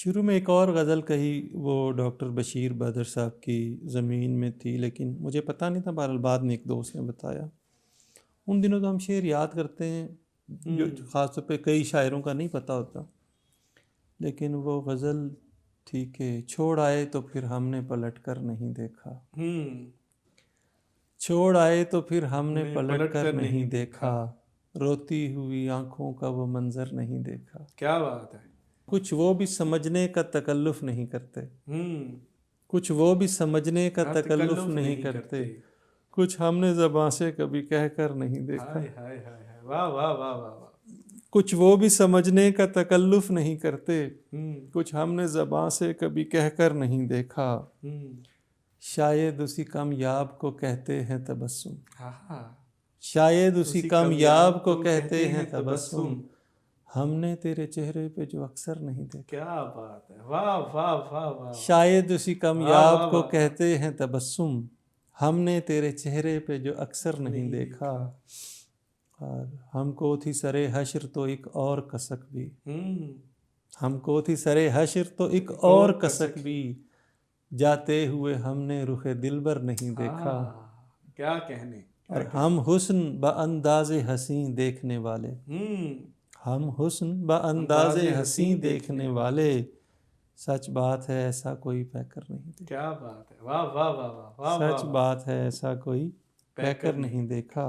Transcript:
شروع میں ایک اور غزل کہی، وہ ڈاکٹر بشیر بدر صاحب کی زمین میں تھی، لیکن مجھے پتہ نہیں تھا، بہرحال بعد میں ایک دوست نے بتایا۔ ان دنوں تو ہم شعر یاد کرتے ہیں، جو خاص طور پہ کئی شاعروں کا نہیں پتہ ہوتا، لیکن وہ غزل تھی کہ چھوڑ آئے تو پھر ہم نے پلٹ کر نہیں دیکھا، چھوڑ آئے تو پھر ہم نے پلٹ کر نہیں دیکھا، روتی ہوئی آنکھوں کا وہ منظر نہیں دیکھا۔ کیا بات ہے! کچھ وہ بھی سمجھنے کا تکلف نہیں کرتے، کچھ وہ بھی سمجھنے کا تکلف نہیں کرتے، کچھ ہم نے زباں سے کبھی کہہ کر نہیں دیکھا۔ واہ واہ واہ واہ واہ! کچھ وہ بھی سمجھنے کا تکلف نہیں کرتے، کچھ ہم نے زباں سے کبھی کہہ کر نہیں دیکھا، شاید اسی کامیاب کو کہتے ہیں تبسم، شاید اسی کامیاب کو کہتے ہیں تبسم، ہم نے تیرے چہرے پہ جو اکثر نہیں دیکھا۔ کیا بات ہے! واہ واہ واہ واہ! شاید اسی کامیاب کو کہتے ہیں تبسم، ہم نے تیرے چہرے پہ جو اکثر نہیں دیکھا، اور ہم کو تھی سرے حشر تو ایک اور کسک بھی، ہم کو تھی سرے حشر تو ایک اور کسک بھی، جاتے ہوئے ہم نے رخ دلبر نہیں دیکھا۔ کیا کہنے! اور ہم حسن بانداز حسیں دیکھنے والے، ہم حسن بانداز حسیں دیکھنے والے، سچ بات ہے ایسا کوئی پیکر نہیں دیکھا۔ کیا بات ہے! واہ واہ واہ واہ! سچ بات ہے ایسا کوئی پیکر نہیں دیکھا۔